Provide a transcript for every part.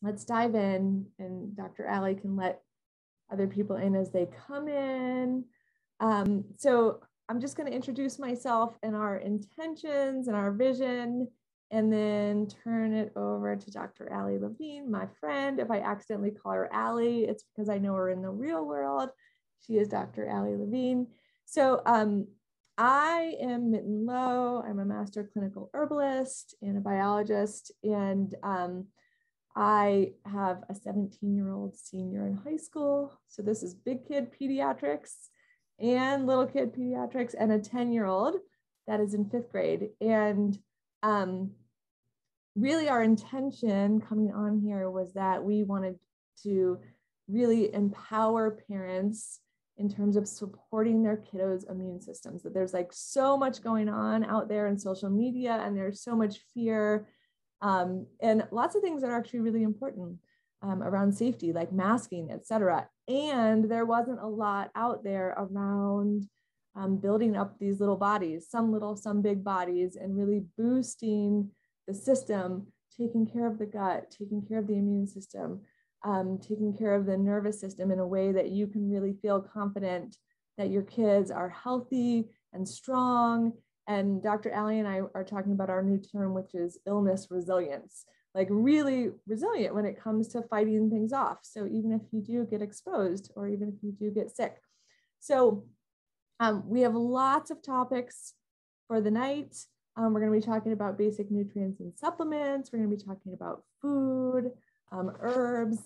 let's dive in, and Dr. Ali can let other people in as they come in. So I'm just going to introduce myself and our intentions and our vision, and then turn it over to Dr. Ali Levine, my friend. If I accidentally call her Ali, it's because I know her in the real world. She is Dr. Ali Levine. So I am Mitten Lowe. I'm a Master Clinical Herbalist and a biologist, and I have a 17-year-old senior in high school. So this is big kid pediatrics and little kid pediatrics, and a 10-year-old that is in 5th grade. And really our intention coming on here was that we wanted to really empower parents in terms of supporting their kiddos' immune systems. That there's like so much going on out there in social media, and there's so much fear, and lots of things that are actually really important around safety, like masking, et cetera. And there wasn't a lot out there around building up these little bodies, some little, some big bodies, and really boosting the system, taking care of the gut, taking care of the immune system, taking care of the nervous system in a way that you can really feel confident that your kids are healthy and strong. And Dr. Ali and I are talking about our new term, which is illness resilience, like really resilient when it comes to fighting things off. So even if you do get exposed, or even if you do get sick. So we have lots of topics for the night. We're going to be talking about basic nutrients and supplements. We're going to be talking about food, herbs,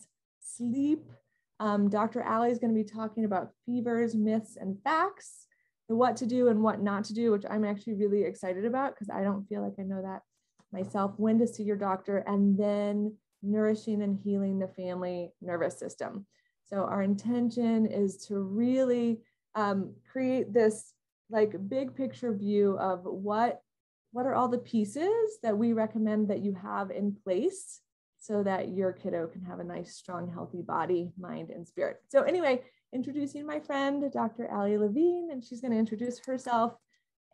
sleep. Dr. Ali is going to be talking about fevers, myths, and facts, the what to do and what not to do, which I'm actually really excited about because I don't feel like I know that myself. When to see your doctor, and then nourishing and healing the family nervous system. So our intention is to really create this like big picture view of what are all the pieces that we recommend that you have in place so that your kiddo can have a nice, strong, healthy body, mind, and spirit. So anyway, introducing my friend, Dr. Ali Levine, and she's going to introduce herself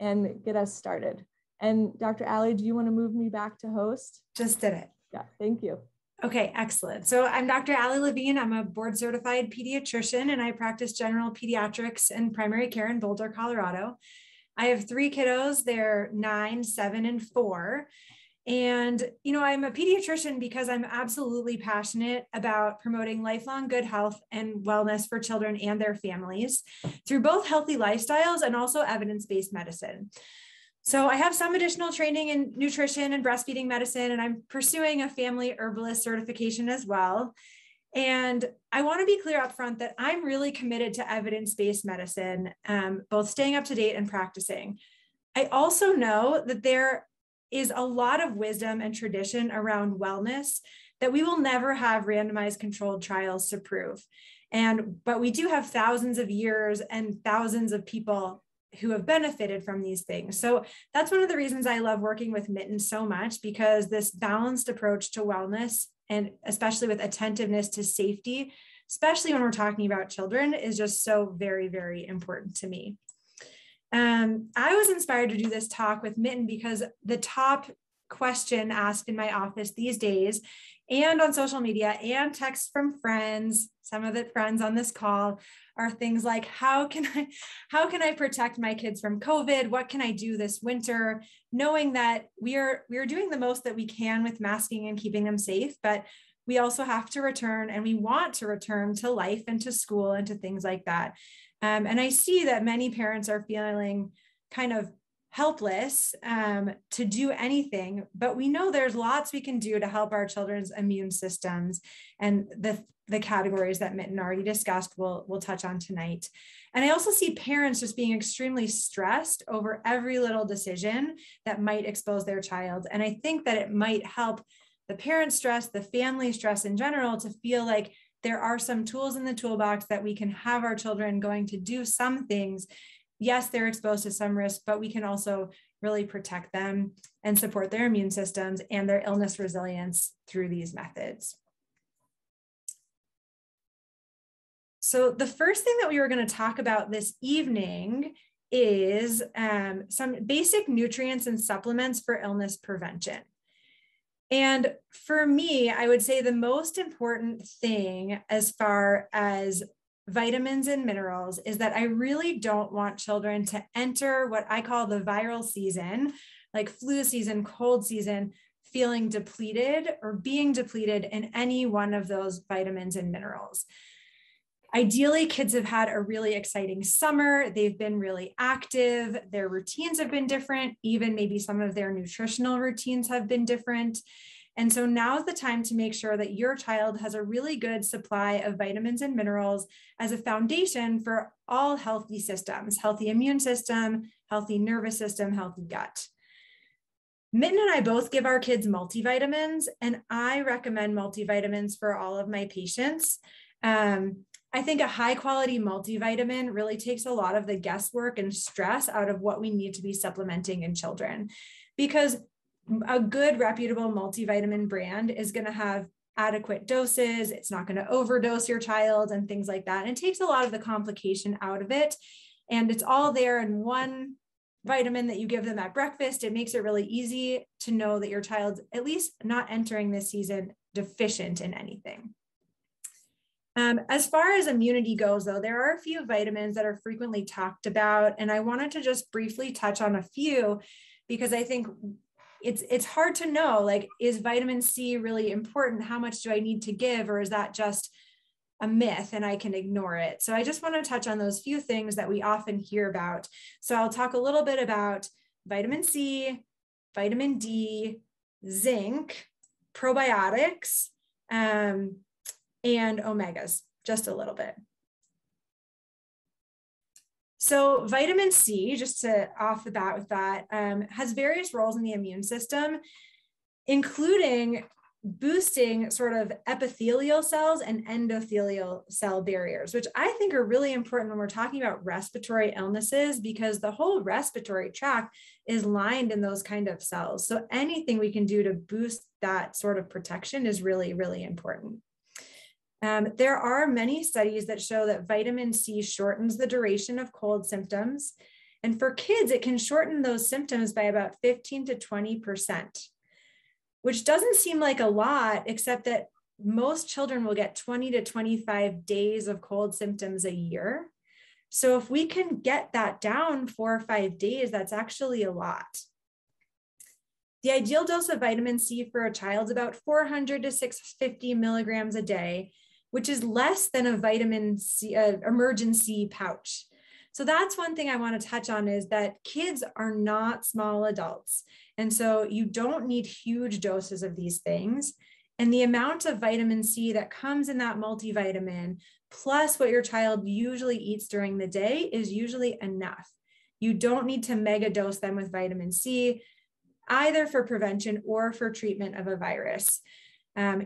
and get us started. And Dr. Ali, do you want to move me back to host? Just did it. Yeah, thank you. Okay, excellent. So I'm Dr. Ali Levine. I'm a board certified pediatrician, and I practice general pediatrics and primary care in Boulder, Colorado. I have 3 kiddos. They're 9, 7, and 4. And, you know, I'm a pediatrician because I'm absolutely passionate about promoting lifelong good health and wellness for children and their families through both healthy lifestyles and also evidence-based medicine. So I have some additional training in nutrition and breastfeeding medicine, and I'm pursuing a family herbalist certification as well. And I want to be clear up front that I'm really committed to evidence-based medicine, both staying up to date and practicing. I also know that there is a lot of wisdom and tradition around wellness that we will never have randomized controlled trials to prove. But we do have thousands of years and thousands of people who have benefited from these things. So that's one of the reasons I love working with Mitten so much, because this balanced approach to wellness, and especially with attentiveness to safety, especially when we're talking about children, is just so very, very important to me. I was inspired to do this talk with Mitten because the top question asked in my office these days, and on social media, and texts from friends, some of the friends on this call, are things like, how can I protect my kids from COVID? What can I do this winter? Knowing that we are doing the most that we can with masking and keeping them safe, but we also have to return, and we want to return to life and to school and to things like that. And I see that many parents are feeling kind of helpless to do anything, but we know there's lots we can do to help our children's immune systems, and the categories that Mitten already discussed we'll touch on tonight. And I also see parents just being extremely stressed over every little decision that might expose their child. And I think that it might help the parent stress, the family stress in general, to feel like there are some tools in the toolbox that we can have our children going to do some things. Yes, they're exposed to some risk, but we can also really protect them and support their immune systems and their illness resilience through these methods. So the first thing that we were going to talk about this evening is some basic nutrients and supplements for illness prevention. And for me, I would say the most important thing as far as vitamins and minerals is that I really don't want children to enter what I call the viral season, like flu season, cold season, feeling depleted or being depleted in any one of those vitamins and minerals. Ideally, kids have had a really exciting summer. They've been really active. Their routines have been different. Even maybe some of their nutritional routines have been different. And so now is the time to make sure that your child has a really good supply of vitamins and minerals as a foundation for all healthy systems, healthy immune system, healthy nervous system, healthy gut. Mitten and I both give our kids multivitamins, and I recommend multivitamins for all of my patients. I think a high quality multivitamin really takes a lot of the guesswork and stress out of what we need to be supplementing in children, because a good reputable multivitamin brand is going to have adequate doses. It's not going to overdose your child and things like that. And it takes a lot of the complication out of it. And it's all there in one vitamin that you give them at breakfast. It makes it really easy to know that your child's at least not entering this season deficient in anything. As far as immunity goes, though, there are a few vitamins that are frequently talked about, and I wanted to just briefly touch on a few because I think it's hard to know, like, is vitamin C really important? How much do I need to give, or is that just a myth and I can ignore it? So I just want to touch on those few things that we often hear about. So I'll talk a little bit about vitamin C, vitamin D, zinc, probiotics, and omegas, just a little bit. So vitamin C, just to off the bat with that, has various roles in the immune system, including boosting sort of epithelial cells and endothelial cell barriers, which I think are really important when we're talking about respiratory illnesses, because the whole respiratory tract is lined in those kind of cells. So anything we can do to boost that sort of protection is really, really important. There are many studies that show that vitamin C shortens the duration of cold symptoms. And for kids, it can shorten those symptoms by about 15 to 20%, which doesn't seem like a lot, except that most children will get 20 to 25 days of cold symptoms a year. So if we can get that down 4 or 5 days, that's actually a lot. The ideal dose of vitamin C for a child is about 400 to 650 milligrams a day, which is less than a vitamin C emergency pouch. So that's one thing I want to touch on, is that kids are not small adults. And so you don't need huge doses of these things. And the amount of vitamin C that comes in that multivitamin, plus what your child usually eats during the day, is usually enough. You don't need to mega dose them with vitamin C, either for prevention or for treatment of a virus.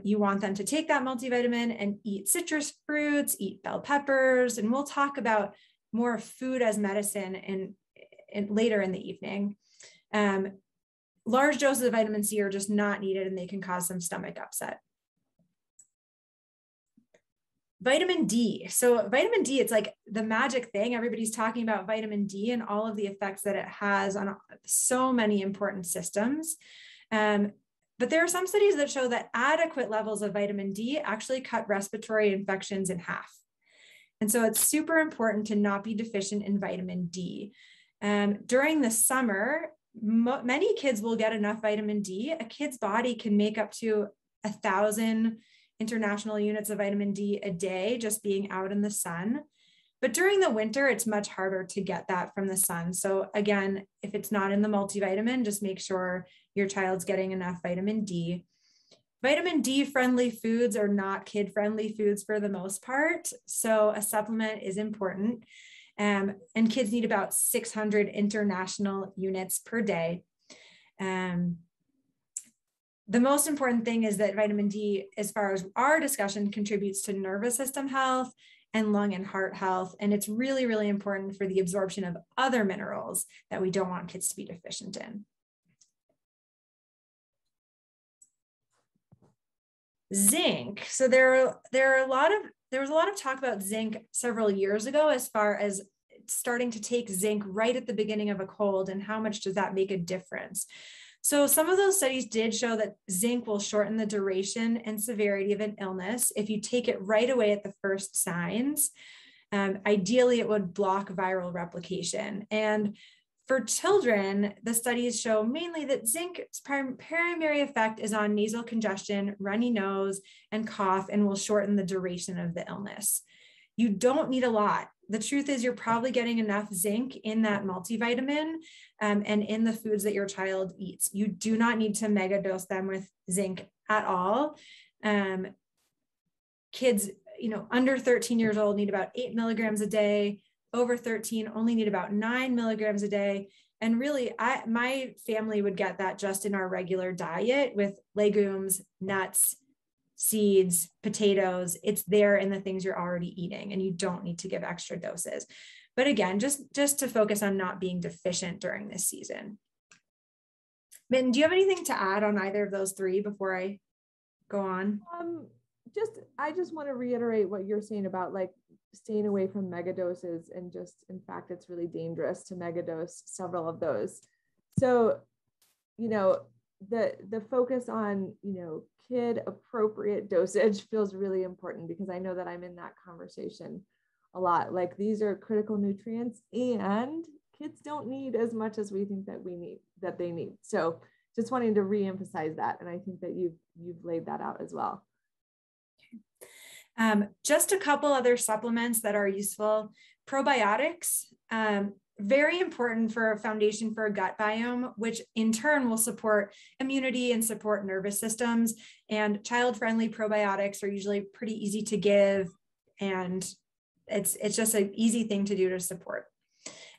You want them to take that multivitamin and eat citrus fruits, eat bell peppers, and we'll talk about more food as medicine in later in the evening. Large doses of vitamin C are just not needed, and they can cause some stomach upset. Vitamin D. So vitamin D, it's like the magic thing. Everybody's talking about vitamin D and all of the effects that it has on so many important systems. But there are some studies that show that adequate levels of vitamin D actually cut respiratory infections in half. And so it's super important to not be deficient in vitamin D. During the summer, many kids will get enough vitamin D. A kid's body can make up to 1,000 international units of vitamin D a day just being out in the sun. But during the winter, it's much harder to get that from the sun. So again, if it's not in the multivitamin, just make sure your child's getting enough vitamin D. Vitamin D friendly foods are not kid friendly foods for the most part. So a supplement is important. And kids need about 600 international units per day. The most important thing is that vitamin D, as far as our discussion, contributes to nervous system health and lung and heart health. And it's really, really important for the absorption of other minerals that we don't want kids to be deficient in. Zinc. So there was a lot of talk about zinc several years ago, as far as starting to take zinc right at the beginning of a cold and how much does that make a difference. So some of those studies did show that zinc will shorten the duration and severity of an illness if you take it right away at the first signs. Ideally, it would block viral replication. And for children, the studies show mainly that zinc's primary effect is on nasal congestion, runny nose, and cough, and will shorten the duration of the illness. You don't need a lot. The truth is you're probably getting enough zinc in that multivitamin and in the foods that your child eats. You do not need to mega dose them with zinc at all. Kids, under 13 years old need about 8 milligrams a day. Over 13 only need about 9 milligrams a day. And really, my family would get that just in our regular diet with legumes, nuts, seeds, potatoes. It's there in the things you're already eating, and you don't need to give extra doses. But again, just to focus on not being deficient during this season. Mitten, do you have anything to add on either of those three before I go on? I just want to reiterate what you're saying about like staying away from mega doses, and just, in fact, it's really dangerous to mega dose several of those. So, the focus on, kid appropriate dosage feels really important, because I know that I'm in that conversation a lot. Like, these are critical nutrients and kids don't need as much as we think that they need. So just wanting to reemphasize that. And I think that you've laid that out as well. Just a couple other supplements that are useful. Probiotics, very important for a foundation for a gut biome, which in turn will support immunity and support nervous systems. And child-friendly probiotics are usually pretty easy to give, and it's just an easy thing to do to support.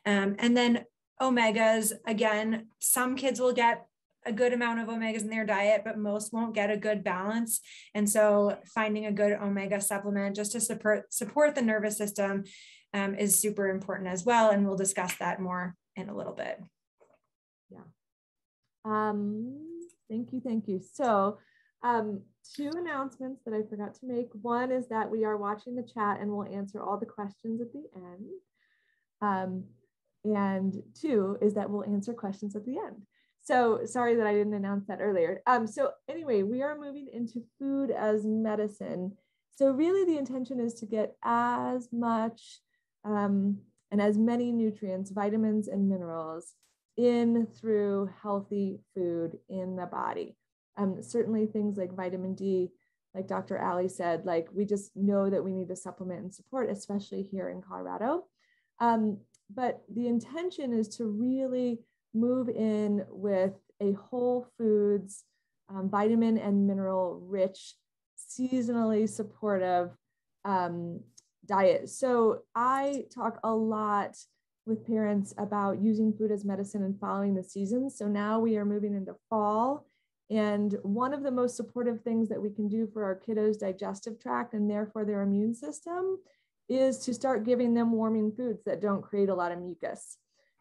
And then omegas, again, some kids will get a good amount of omegas in their diet, but most won't get a good balance. And so finding a good omega supplement just to support the nervous system is super important as well. And we'll discuss that more in a little bit. Yeah. Thank you. So two announcements that I forgot to make. One is that we are watching the chat and we'll answer all the questions at the end. And two is that we'll answer questions at the end. So sorry that I didn't announce that earlier. So anyway, we are moving into food as medicine. So really the intention is to get as much and as many nutrients, vitamins and minerals in through healthy food in the body. Certainly things like vitamin D, like Dr. Ali said, like we just know that we need to supplement and support, especially here in Colorado. But the intention is to really move in with a whole foods, vitamin and mineral rich, seasonally supportive diet. So I talk a lot with parents about using food as medicine and following the seasons. So now we are moving into fall. And one of the most supportive things that we can do for our kiddos' digestive tract and therefore their immune system is to start giving them warming foods that don't create a lot of mucus.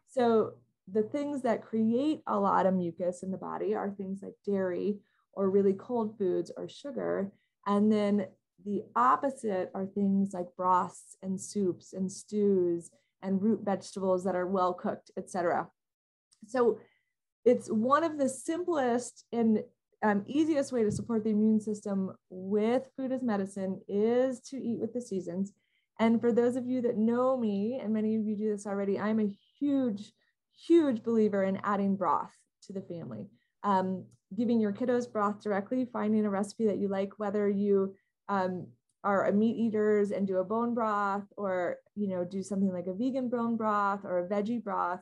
So the things that create a lot of mucus in the body are things like dairy or really cold foods or sugar. And then the opposite are things like broths and soups and stews and root vegetables that are well cooked, etc. So it's one of the simplest and easiest way to support the immune system with food as medicine is to eat with the seasons. And for those of you that know me, and many of you do this already, I'm a huge believer in adding broth to the family. Giving your kiddos broth directly, finding a recipe that you like, whether you are a meat eaters and do a bone broth, or do something like a vegan bone broth or a veggie broth.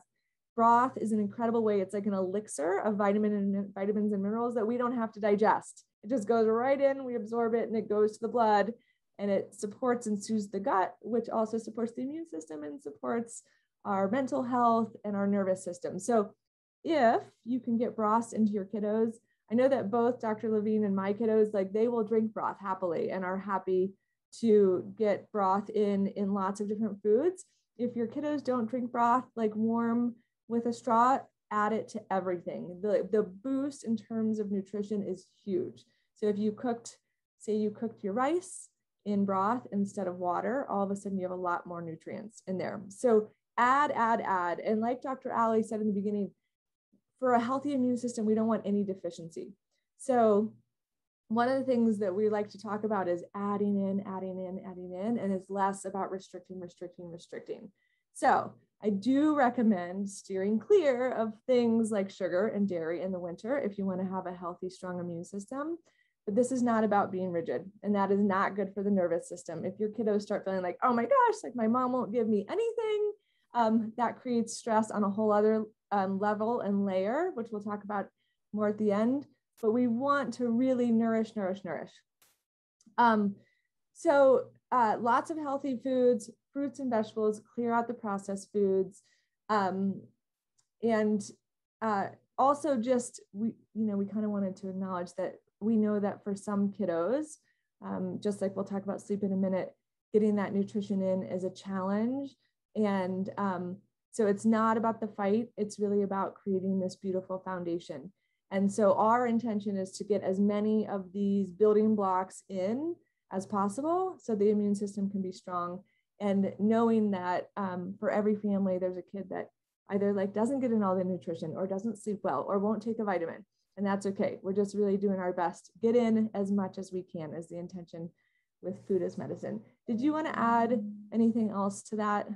Broth is an incredible way. It's like an elixir of vitamins and minerals that we don't have to digest. It just goes right in, we absorb it, and it goes to the blood, and it supports and soothes the gut, which also supports the immune system and supports our mental health and our nervous system. So if you can get broths into your kiddos, I know that both Dr. Levine and my kiddos, like they will drink broth happily and are happy to get broth in lots of different foods. If your kiddos don't drink broth, like warm with a straw, add it to everything. The boost in terms of nutrition is huge. So if you say you cooked your rice in broth instead of water, all of a sudden you have a lot more nutrients in there. So add. And like Dr. Ali said in the beginning, for a healthy immune system, we don't want any deficiency. So one of the things that we like to talk about is adding in, and it's less about restricting. So I do recommend steering clear of things like sugar and dairy in the winter if you want to have a healthy, strong immune system. But this is not about being rigid, and that is not good for the nervous system. If your kiddos start feeling like, oh my gosh, like my mom won't give me anything, that creates stress on a whole other level and layer, which we'll talk about more at the end. But we want to really nourish. So lots of healthy foods, fruits and vegetables, clear out the processed foods. And also just, we kind of wanted to acknowledge that we know that for some kiddos, just like we'll talk about sleep in a minute, getting that nutrition in is a challenge. And so it's not about the fight, it's really about creating this beautiful foundation. And so our intention is to get as many of these building blocks in as possible so the immune system can be strong. And knowing that for every family, there's a kid that either like doesn't get in all the nutrition or doesn't sleep well or won't take a vitamin. And that's okay. We're just really doing our best. Get in as much as we can is the intention with food as medicine. Did you want to add anything else to that?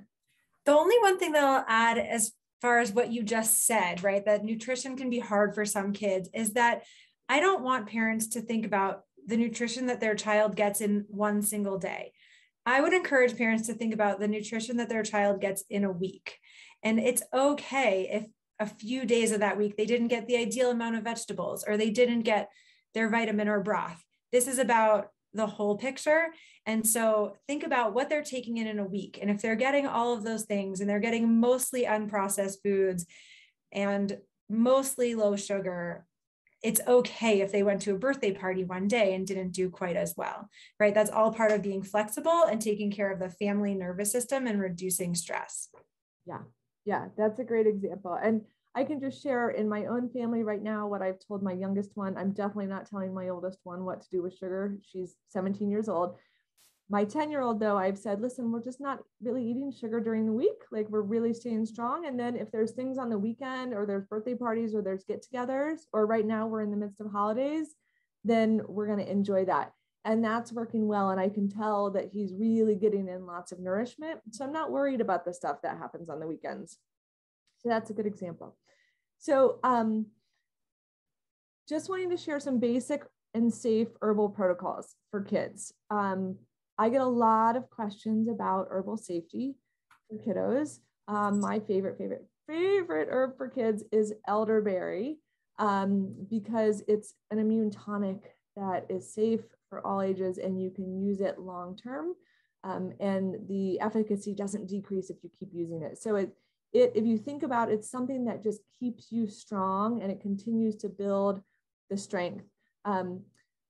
The only one thing that I'll add as far as what you just said, right, that nutrition can be hard for some kids, is that I don't want parents to think about the nutrition that their child gets in one single day. I would encourage parents to think about the nutrition that their child gets in a week. And it's okay if a few days of that week they didn't get the ideal amount of vegetables or they didn't get their vitamin or broth. This is about the whole picture. And so think about what they're taking in a week. And if they're getting all of those things and they're getting mostly unprocessed foods and mostly low sugar, it's okay if they went to a birthday party one day and didn't do quite as well, right? That's all part of being flexible and taking care of the family nervous system and reducing stress. Yeah, that's a great example. And I can just share in my own family right now what I've told my youngest one. I'm definitely not telling my oldest one what to do with sugar. She's 17 years old. My 10-year-old, though, I've said, listen, we're just not really eating sugar during the week. Like we're really staying strong. And then if there's things on the weekend or there's birthday parties or there's get-togethers, or right now we're in the midst of holidays, then we're going to enjoy that. And that's working well. And I can tell that he's really getting in lots of nourishment. So I'm not worried about the stuff that happens on the weekends. So that's a good example. So just wanting to share some basic and safe herbal protocols for kids. I get a lot of questions about herbal safety for kiddos. My favorite herb for kids is elderberry because it's an immune tonic that is safe for all ages and you can use it long-term. And the efficacy doesn't decrease if you keep using it. So if you think about it, it's something that just keeps you strong and it continues to build the strength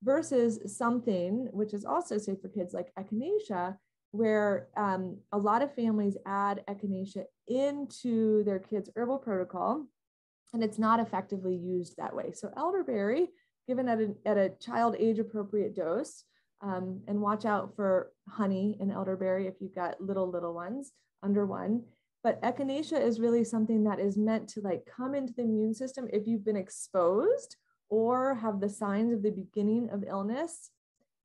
versus something which is also safe for kids like echinacea, where a lot of families add echinacea into their kids' herbal protocol and it's not effectively used that way. So elderberry, given at a child age appropriate dose, and watch out for honey in elderberry if you've got little ones under 1. But echinacea is really something that is meant to like come into the immune system if you've been exposed or have the signs of the beginning of illness,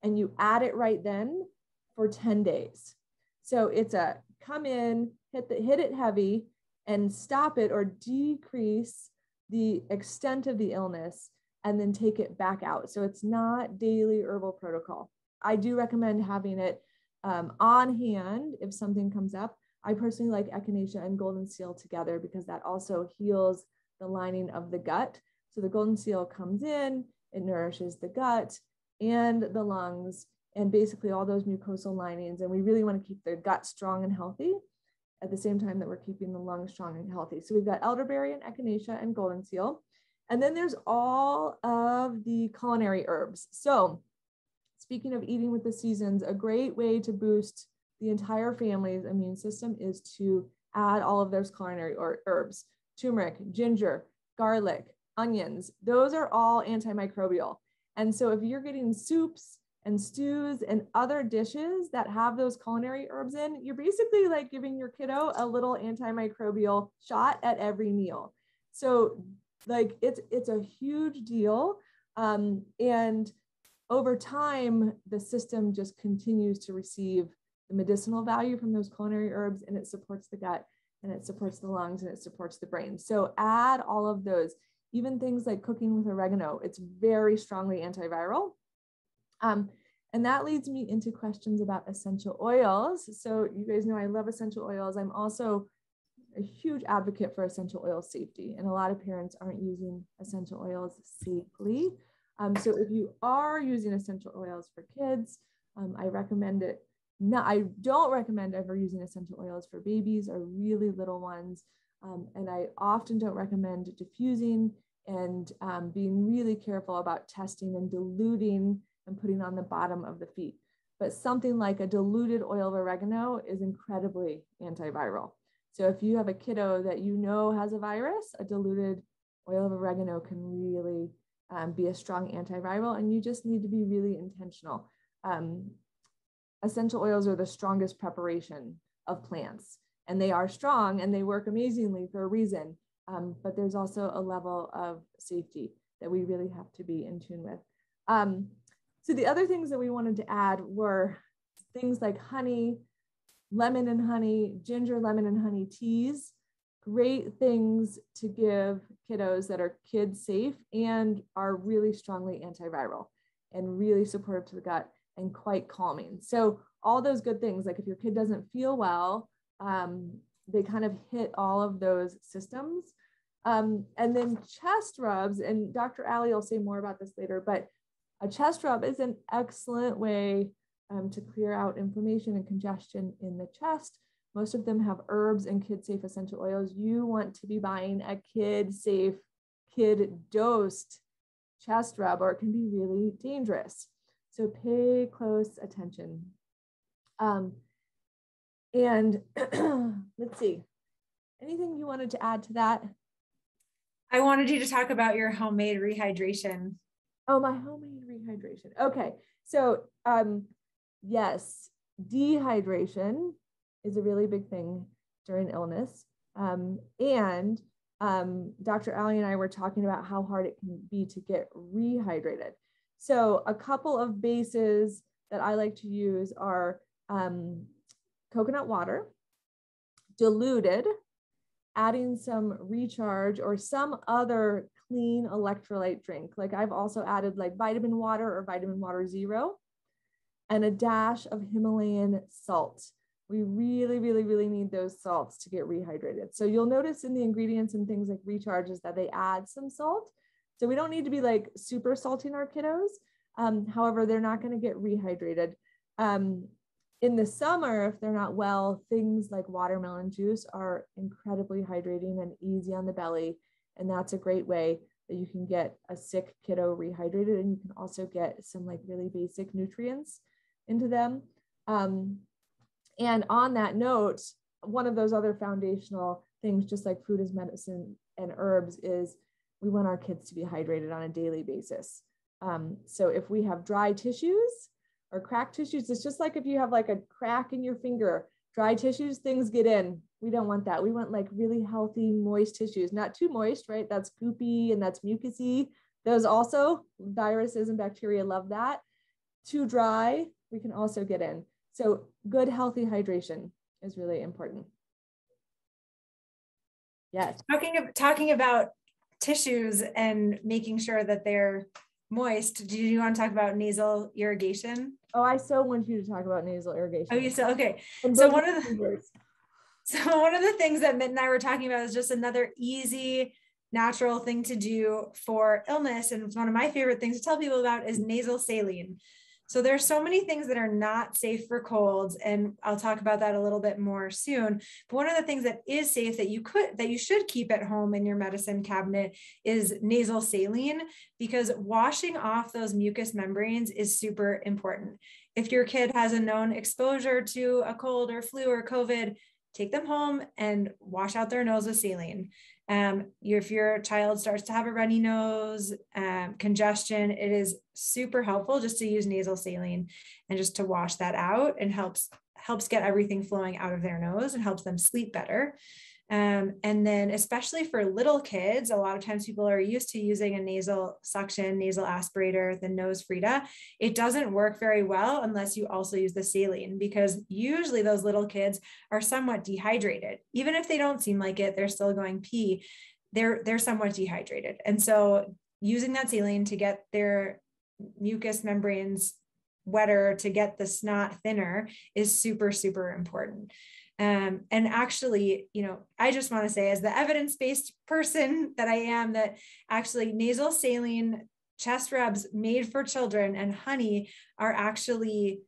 and you add it right then for 10 days. So it's a come in, hit it heavy and stop it or decrease the extent of the illness and then take it back out. So it's not daily herbal protocol. I do recommend having it on hand if something comes up. I personally like echinacea and Goldenseal together because that also heals the lining of the gut. So the Goldenseal comes in, it nourishes the gut and the lungs and basically all those mucosal linings. And we really want to keep the gut strong and healthy at the same time that we're keeping the lungs strong and healthy. So we've got elderberry and echinacea and Goldenseal. And then there's all of the culinary herbs. So speaking of eating with the seasons, a great way to boost the entire family's immune system is to add all of those culinary herbs: turmeric, ginger, garlic, onions. Those are all antimicrobial. And so if you're getting soups and stews and other dishes that have those culinary herbs in, you're basically like giving your kiddo a little antimicrobial shot at every meal. So Like it's a huge deal. And over time, the system just continues to receive the medicinal value from those culinary herbs, and it supports the gut, and it supports the lungs, and it supports the brain. So add all of those, even things like cooking with oregano. It's very strongly antiviral. And that leads me into questions about essential oils. So you guys know I love essential oils. I'm also a huge advocate for essential oil safety, and a lot of parents aren't using essential oils safely. So if you are using essential oils for kids, I recommend it. No, I don't recommend ever using essential oils for babies or really little ones. And I often don't recommend diffusing and being really careful about testing and diluting and putting on the bottom of the feet. But something like a diluted oil of oregano is incredibly antiviral. So if you have a kiddo that you know has a virus, a diluted oil of oregano can really be a strong antiviral, and you just need to be really intentional. Essential oils are the strongest preparation of plants, and they are strong and they work amazingly for a reason. But there's also a level of safety that we really have to be in tune with. So the other things that we wanted to add were things like honey, lemon and honey, ginger, lemon and honey teas, great things to give kiddos that are kid safe and are really strongly antiviral and really supportive to the gut and quite calming. So all those good things, like if your kid doesn't feel well, they kind of hit all of those systems. And then chest rubs, and Dr. Ali will say more about this later, but a chest rub is an excellent way to clear out inflammation and congestion in the chest. Most of them have herbs and kid-safe essential oils. You want to be buying a kid-safe, kid-dosed chest rub, or it can be really dangerous. So pay close attention. And let's see, anything you wanted to add to that? I wanted you to talk about your homemade rehydration. Oh, my homemade rehydration. Okay. So yes, dehydration is a really big thing during illness. And Dr. Ali and I were talking about how hard it can be to get rehydrated. So a couple of bases that I like to use are coconut water, diluted, adding some recharge or some other clean electrolyte drink. Like I've also added like vitamin water or vitamin water zero, and a dash of Himalayan salt. We really, really, really need those salts to get rehydrated. So you'll notice in the ingredients and things like recharges that they add some salt. So we don't need to be like super salting our kiddos. However, they're not going to get rehydrated. In the summer, if they're not well, things like watermelon juice are incredibly hydrating and easy on the belly. And that's a great way that you can get a sick kiddo rehydrated, and you can also get some like really basic nutrients into them. And on that note, one of those other foundational things, just like food is medicine and herbs, is we want our kids to be hydrated on a daily basis. So if we have dry tissues or cracked tissues, it's just like if you have like a crack in your finger, dry tissues, things get in. We don't want that. We want like really healthy, moist tissues, not too moist, right? That's goopy and that's mucusy. Those also, viruses and bacteria love that. Too dry, we can also get in. So good, healthy hydration is really important. Yes. Talking about tissues and making sure that they're moist, do you want to talk about nasal irrigation? Oh, I so want you to talk about nasal irrigation. Oh, you still, okay. And So one of the things that Mitten and I were talking about is just another easy, natural thing to do for illness. And one of my favorite things to tell people about is nasal saline. So there's so many things that are not safe for colds, and I'll talk about that a little bit more soon. But one of the things that is safe that you should keep at home in your medicine cabinet is nasal saline, because washing off those mucous membranes is super important. If your kid has a known exposure to a cold or flu or COVID, take them home and wash out their nose with saline. If your child starts to have a runny nose, congestion, it is super helpful just to use nasal saline and just to wash that out, and helps get everything flowing out of their nose and helps them sleep better. And then especially for little kids, a lot of times people are used to using a nasal suction, nasal aspirator, the nose Frida. It doesn't work very well unless you also use the saline, because usually those little kids are somewhat dehydrated. Even if they don't seem like it, they're still going pee. They're somewhat dehydrated. And so using that saline to get their mucous membranes wetter, to get the snot thinner, is super, super important. And actually, I just want to say, as the evidence-based person that I am, that actually nasal saline chest rubs made for children and honey are actually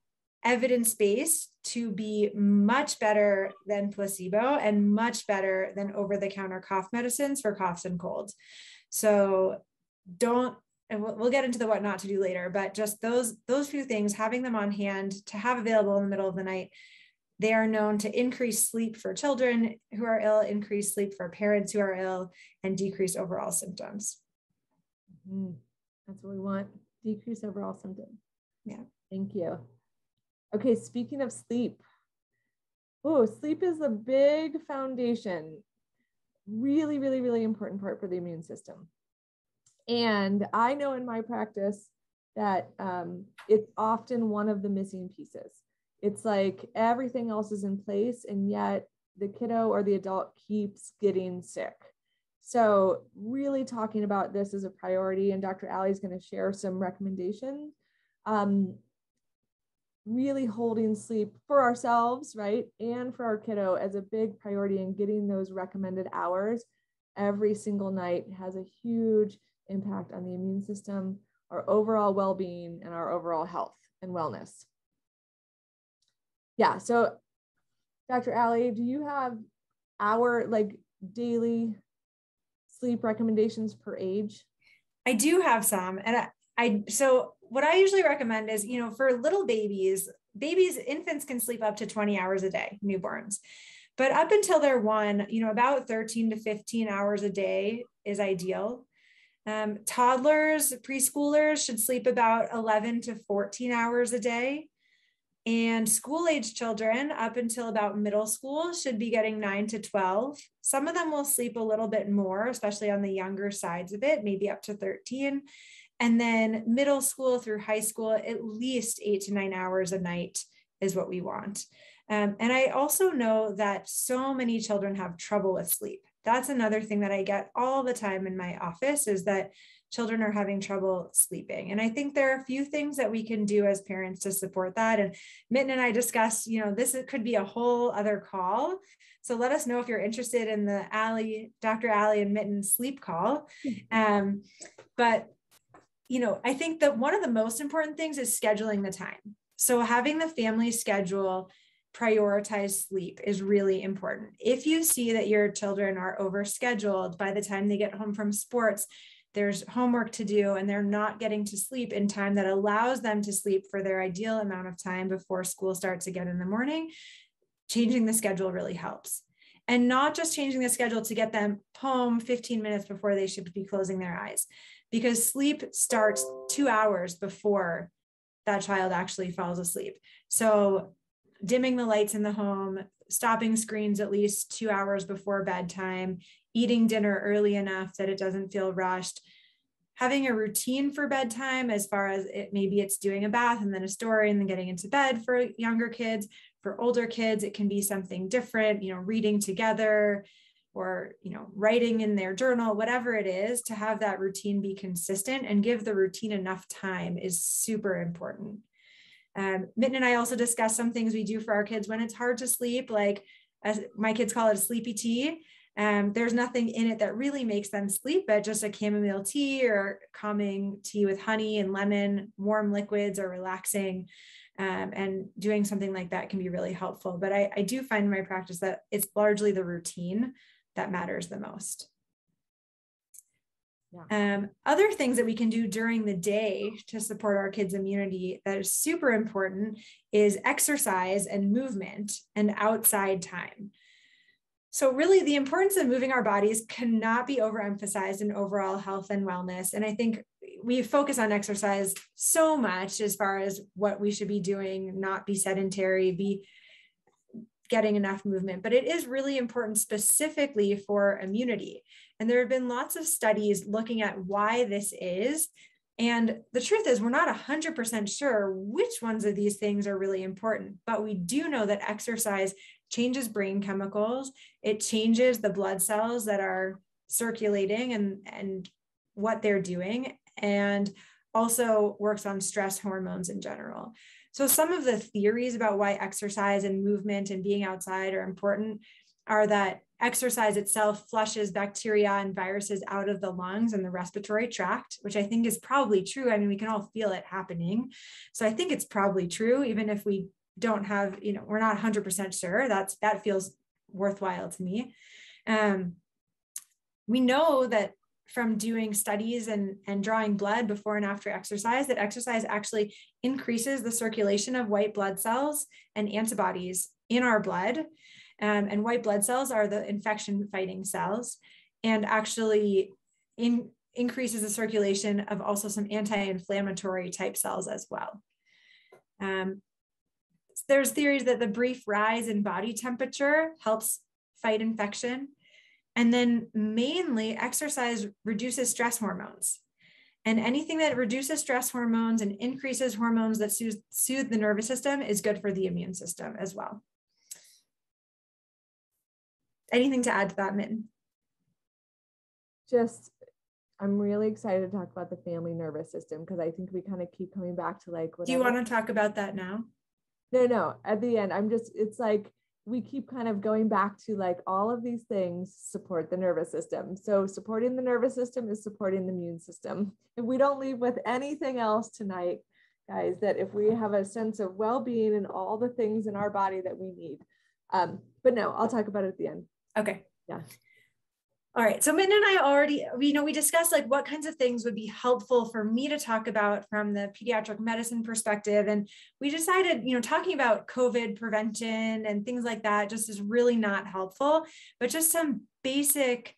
evidence-based to be much better than placebo and much better than over-the-counter cough medicines for coughs and colds. So and we'll get into the what not to do later, but just those few things, having them on hand to have available in the middle of the night, they are known to increase sleep for children who are ill, increase sleep for parents who are ill, and decrease overall symptoms. Mm-hmm. That's what we want, decrease overall symptoms. Yeah. Thank you. Okay, speaking of sleep. Oh, sleep is a big foundation. Really, really, really important part for the immune system. And I know in my practice that it's often one of the missing pieces. It's like everything else is in place, and yet the kiddo or the adult keeps getting sick. So really talking about this as a priority, and Dr. Ali is going to share some recommendations. Really holding sleep for ourselves, right, and for our kiddo as a big priority, and getting those recommended hours every single night has a huge impact on the immune system, our overall well-being, and our overall health and wellness. Yeah, so Dr. Ali, do you have our daily sleep recommendations per age? I do have some. And so what I usually recommend is, for little babies, infants can sleep up to 20 hours a day, newborns. But up until they're 1, about 13 to 15 hours a day is ideal. Toddlers, preschoolers should sleep about 11 to 14 hours a day. And school-age children up until about middle school should be getting 9 to 12. Some of them will sleep a little bit more, especially on the younger sides of it, maybe up to 13. And then middle school through high school, at least 8 to 9 hours a night is what we want. And I also know that so many children have trouble with sleep. That's another thing that I get all the time in my office, is that children are having trouble sleeping. And I think there are a few things that we can do as parents to support that. And Mitten and I discussed, this could be a whole other call. So let us know if you're interested in the Dr. Ali and Mitten sleep call. But I think that one of the most important things is scheduling the time. So having the family schedule prioritize sleep is really important. If you see that your children are overscheduled by the time they get home from sports, there's homework to do, and they're not getting to sleep in time that allows them to sleep for their ideal amount of time before school starts again in the morning, changing the schedule really helps. And not just changing the schedule to get them home 15 minutes before they should be closing their eyes, because sleep starts 2 hours before that child actually falls asleep. So dimming the lights in the home, stopping screens at least 2 hours before bedtime, eating dinner early enough that it doesn't feel rushed, having a routine for bedtime, as far as maybe it's doing a bath and then a story and then getting into bed for younger kids. For older kids, it can be something different, reading together, or writing in their journal, whatever it is. To have that routine be consistent and give the routine enough time is super important. Mitten and I also discussed some things we do for our kids when it's hard to sleep, like, as my kids call it, a sleepy tea. There's nothing in it that really makes them sleep, but just a chamomile tea or calming tea with honey and lemon, warm liquids, or relaxing. And doing something like that can be really helpful. But I do find in my practice that it's largely the routine that matters the most. Yeah. Other things that we can do during the day to support our kids' immunity that is super important is exercise and movement and outside time. So really, the importance of moving our bodies cannot be overemphasized in overall health and wellness. And I think we focus on exercise so much as far as what we should be doing, not be sedentary, getting enough movement, but it is really important specifically for immunity. And there have been lots of studies looking at why this is. And the truth is, we're not 100% sure which ones of these things are really important, but we do know that exercise changes brain chemicals. It changes the blood cells that are circulating and what they're doing, and also works on stress hormones in general. So some of the theories about why exercise and movement and being outside are important are that exercise itself flushes bacteria and viruses out of the lungs and the respiratory tract, which I think is probably true. I mean, we can all feel it happening. So I think it's probably true, even if we don't have, we're not 100% sure. That feels worthwhile to me. We know that from doing studies and drawing blood before and after exercise, that exercise actually increases the circulation of white blood cells and antibodies in our blood. And white blood cells are the infection fighting cells, and actually increases the circulation of also some anti-inflammatory type cells as well. There's theories that the brief rise in body temperature helps fight infection. And then mainly exercise reduces stress hormones. And anything that reduces stress hormones and increases hormones that soothe the nervous system is good for the immune system as well. Anything to add to that, Mitten? I'm really excited to talk about the family nervous system, because I think we kind of keep coming back to like, whatever. Do you want to talk about that now? No, at the end, it's like, we keep kind of going back to like all of these things support the nervous system. So supporting the nervous system is supporting the immune system. If we don't leave with anything else tonight, guys, that if we have a sense of well-being and all the things in our body that we need. But no, I'll talk about it at the end. Okay. Yeah. All right. So Mitten and I already, we discussed like what kinds of things would be helpful for me to talk about from the pediatric medicine perspective. And we decided, talking about COVID prevention and things like that just is really not helpful, but just some basic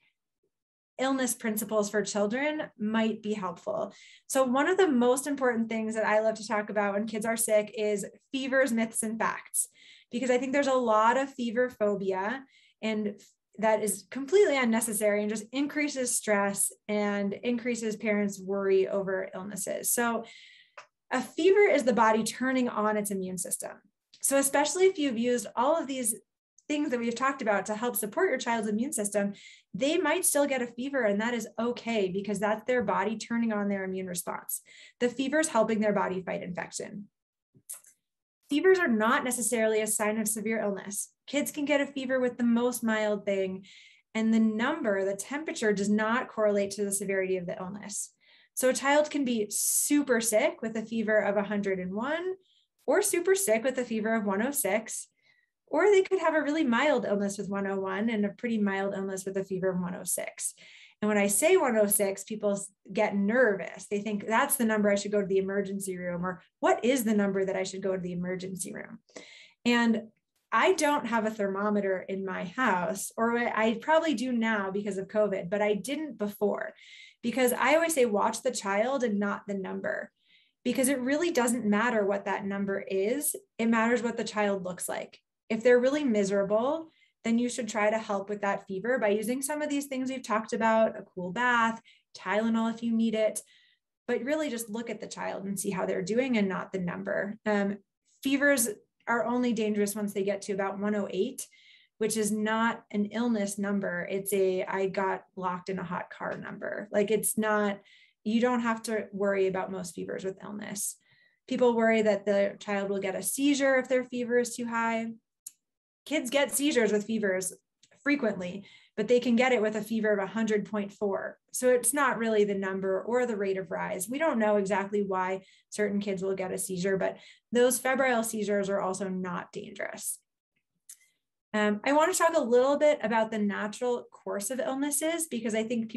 illness principles for children might be helpful. So one of the most important things that I love to talk about when kids are sick is fevers, myths, and facts, because I think there's a lot of fever phobia, and that is completely unnecessary and just increases stress and increases parents' worry over illnesses. So a fever is the body turning on its immune system. So especially if you've used all of these things that we've talked about to help support your child's immune system, they might still get a fever, and that is okay, because that's their body turning on their immune response. The fever is helping their body fight infection. Fevers are not necessarily a sign of severe illness. Kids can get a fever with the most mild thing, and the temperature does not correlate to the severity of the illness. So a child can be super sick with a fever of 101, or super sick with a fever of 106, or they could have a really mild illness with 101 and a pretty mild illness with a fever of 106. And when I say 106, people get nervous. They think that's the number I should go to the emergency room, or what is the number that I should go to the emergency room? And I don't have a thermometer in my house, or I probably do now because of COVID, but I didn't before, because I always say, watch the child and not the number, because it really doesn't matter what that number is. It matters what the child looks like. If they're really miserable, then you should try to help with that fever by using some of these things we've talked about, a cool bath, Tylenol if you need it, but really just look at the child and see how they're doing and not the number. Fevers are only dangerous once they get to about 108, which is not an illness number. It's I got locked in a hot car number. Like, it's not, you don't have to worry about most fevers with illness. People worry that the child will get a seizure if their fever is too high. Kids get seizures with fevers frequently, but they can get it with a fever of 100.4. So it's not really the number or the rate of rise. We don't know exactly why certain kids will get a seizure, but those febrile seizures are also not dangerous. I want to talk a little bit about the natural course of illnesses, because I think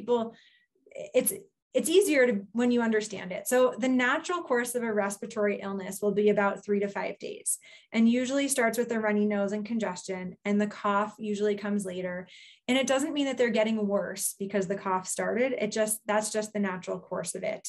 it's easier when you understand it. So the natural course of a respiratory illness will be about 3 to 5 days, and usually starts with a runny nose and congestion, and the cough usually comes later. And it doesn't mean that they're getting worse because the cough started. That's just the natural course of it.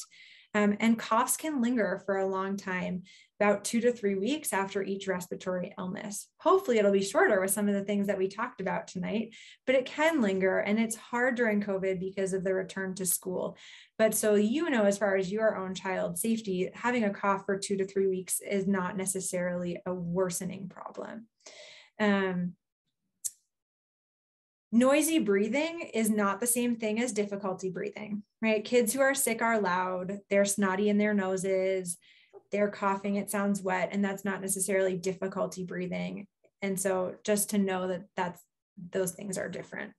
And coughs can linger for a long time, about 2 to 3 weeks after each respiratory illness. Hopefully it'll be shorter with some of the things that we talked about tonight, but it can linger, and it's hard during COVID because of the return to school. But so, as far as your own child's safety, having a cough for 2 to 3 weeks is not necessarily a worsening problem. Noisy breathing is not the same thing as difficulty breathing, right? Kids who are sick are loud, they're snotty in their noses, they're coughing, it sounds wet, and that's not necessarily difficulty breathing. And so just to know that those things are different.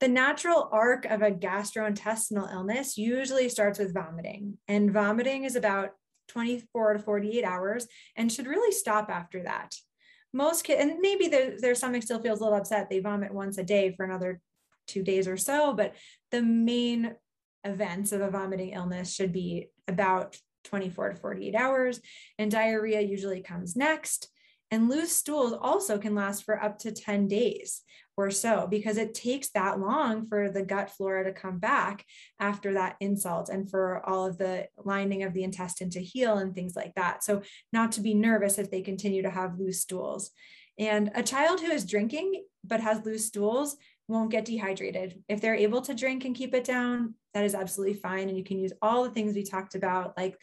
The natural arc of a gastrointestinal illness usually starts with vomiting, and vomiting is about 24 to 48 hours and should really stop after that. Most kids, and maybe their stomach still feels a little upset, they vomit once a day for another 2 days or so, but the main events of a vomiting illness should be about 24 to 48 hours, and diarrhea usually comes next. And loose stools also can last for up to 10 days or so, because it takes that long for the gut flora to come back after that insult and for all of the lining of the intestine to heal and things like that. So not to be nervous if they continue to have loose stools. And a child who is drinking but has loose stools won't get dehydrated. If they're able to drink and keep it down, that is absolutely fine. And you can use all the things we talked about, like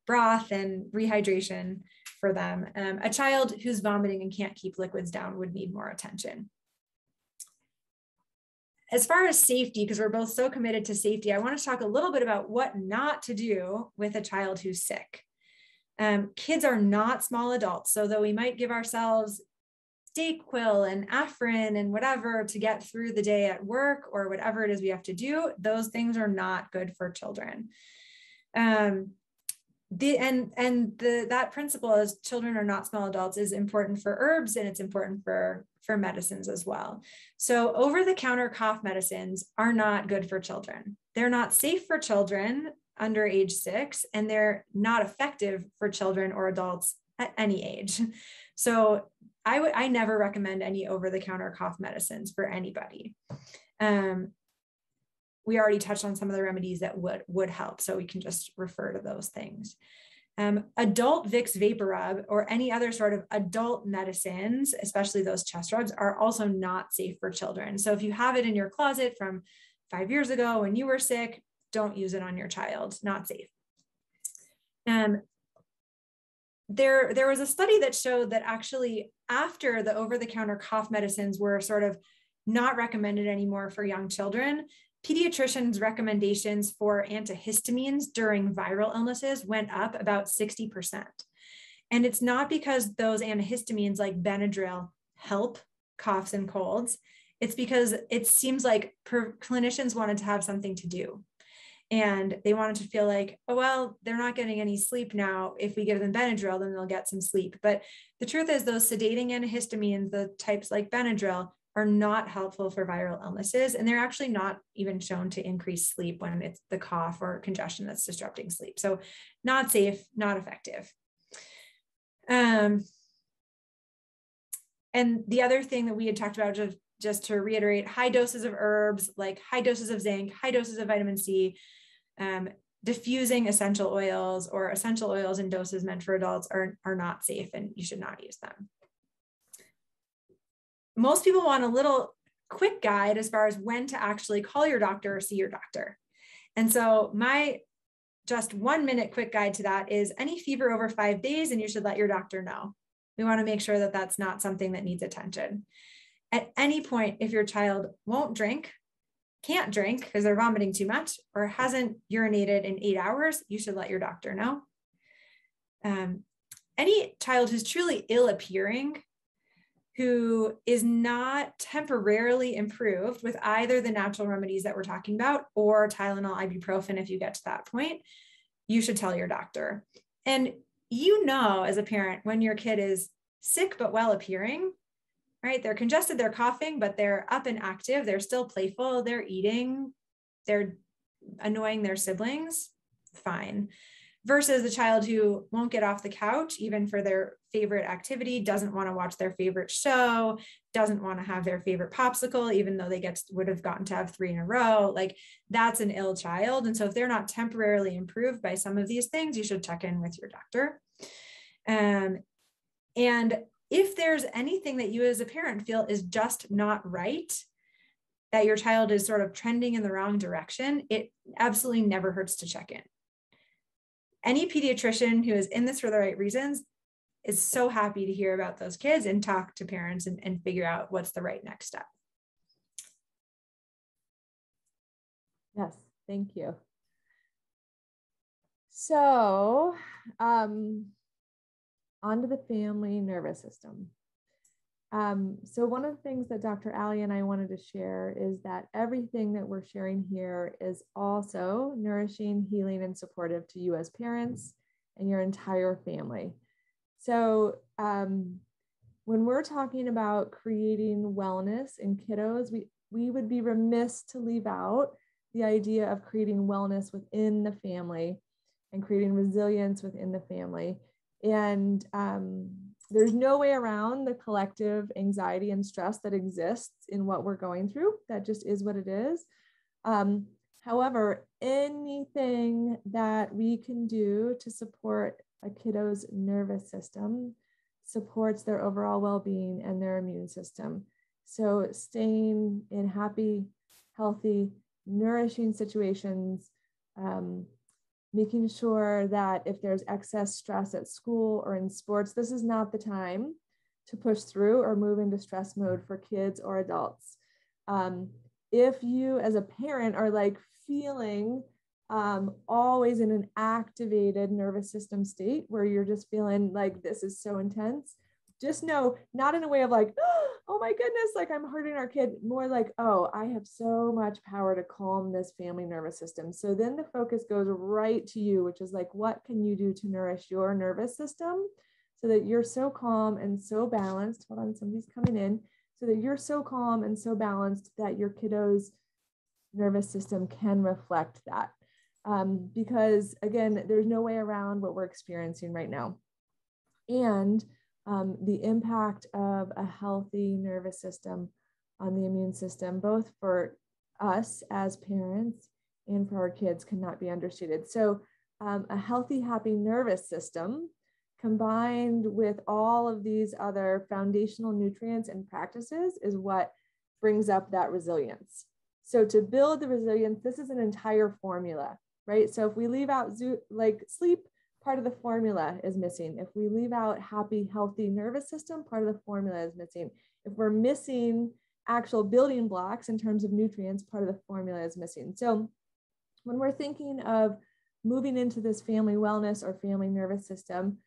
broth and rehydration for them. A child who's vomiting and can't keep liquids down would need more attention. As far as safety, because we're both so committed to safety, I want to talk a little bit about what not to do with a child who's sick. Kids are not small adults, so though we might give ourselves Dayquil and Afrin and whatever to get through the day at work or whatever it is we have to do, those things are not good for children. That principle is children are not small adults is important for herbs, and it's important for medicines as well. So over-the-counter cough medicines are not good for children. They're not safe for children under age 6, and they're not effective for children or adults at any age. So I never recommend any over-the-counter cough medicines for anybody. We already touched on some of the remedies that would help, so we can just refer to those things. Adult Vicks Vapor Rub or any other sort of adult medicines, especially those chest rubs, are also not safe for children. So if you have it in your closet from 5 years ago when you were sick, don't use it on your child, not safe. There was a study that showed that actually after the over-the-counter cough medicines were sort of not recommended anymore for young children, pediatricians' recommendations for antihistamines during viral illnesses went up about 60%. And it's not because those antihistamines like Benadryl help coughs and colds. It's because it seems like clinicians wanted to have something to do. And they wanted to feel like, oh, well, they're not getting any sleep now. If we give them Benadryl, then they'll get some sleep. But the truth is those sedating antihistamines, the types like Benadryl, are not helpful for viral illnesses. And they're actually not even shown to increase sleep when it's the cough or congestion that's disrupting sleep. So not safe, not effective. And the other thing that we had talked about, just to reiterate, high doses of herbs, like high doses of zinc, high doses of vitamin C, diffusing essential oils or essential oils in doses meant for adults are not safe, and you should not use them. Most people want a little quick guide as far as when to actually call your doctor or see your doctor. And so my just 1 minute quick guide to that is any fever over 5 days, and you should let your doctor know. We want to make sure that that's not something that needs attention. At any point, if your child won't drink, can't drink because they're vomiting too much, or hasn't urinated in 8 hours, you should let your doctor know. Any child who's truly ill appearing, who is not temporarily improved with either the natural remedies that we're talking about or Tylenol, ibuprofen, if you get to that point, you should tell your doctor. And you know, as a parent, when your kid is sick but well appearing, right? They're congested, they're coughing, but they're up and active, they're still playful, they're eating, they're annoying their siblings, fine. versus the child who won't get off the couch, even for their favorite activity, doesn't want to watch their favorite show, doesn't want to have their favorite popsicle, even though they would have gotten to have 3 in a row. Like, that's an ill child. And so if they're not temporarily improved by some of these things, you should check in with your doctor. And if there's anything that you as a parent feel is just not right, that your child is sort of trending in the wrong direction, it absolutely never hurts to check in. Any pediatrician who is in this for the right reasons is so happy to hear about those kids and talk to parents and figure out what's the right next step. Yes, thank you. So, onto the family nervous system. So one of the things that Dr. Ali and I wanted to share is that everything that we're sharing here is also nourishing, healing, and supportive to you as parents and your entire family. So when we're talking about creating wellness in kiddos, we would be remiss to leave out the idea of creating wellness within the family and creating resilience within the family. And there's no way around the collective anxiety and stress that exists in what we're going through. That just is what it is. However, anything that we can do to support a kiddo's nervous system supports their overall well-being and their immune system. So staying in happy, healthy, nourishing situations, making sure that if there's excess stress at school or in sports, this is not the time to push through or move into stress mode for kids or adults. If you as a parent are like feeling always in an activated nervous system state where you're just feeling like this is so intense, just know, not in a way of like, oh my goodness, like I'm hurting our kid, more like, oh, I have so much power to calm this family nervous system. So then the focus goes right to you, which is like, what can you do to nourish your nervous system so that you're so calm and so balanced? Hold on, somebody's coming in. So that you're so calm and so balanced that your kiddo's nervous system can reflect that. Because again, there's no way around what we're experiencing right now. And the impact of a healthy nervous system on the immune system, both for us as parents and for our kids, cannot be understated. So a healthy, happy nervous system combined with all of these other foundational nutrients and practices is what brings up that resilience. So to build the resilience, this is an entire formula, right? So if we leave out like sleep, part of the formula is missing. If we leave out happy, healthy nervous system, part of the formula is missing. If we're missing actual building blocks in terms of nutrients, part of the formula is missing. So when we're thinking of moving into this family wellness or family nervous system,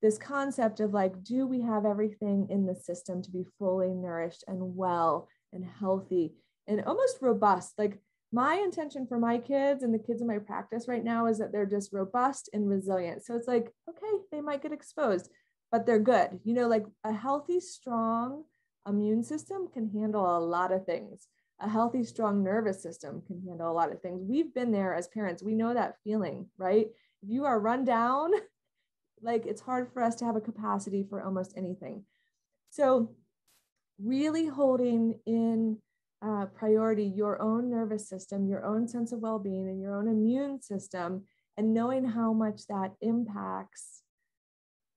this concept of like, do we have everything in the system to be fully nourished and well and healthy and almost robust? Like, my intention for my kids and the kids in my practice right now is that they're just robust and resilient. So it's like, okay, they might get exposed, but they're good. You know, like a healthy, strong immune system can handle a lot of things. A healthy, strong nervous system can handle a lot of things. We've been there as parents. We know that feeling, right? If you are run down, like it's hard for us to have a capacity for almost anything. So really holding in priority your own nervous system, your own sense of well-being, and your own immune system, and knowing how much that impacts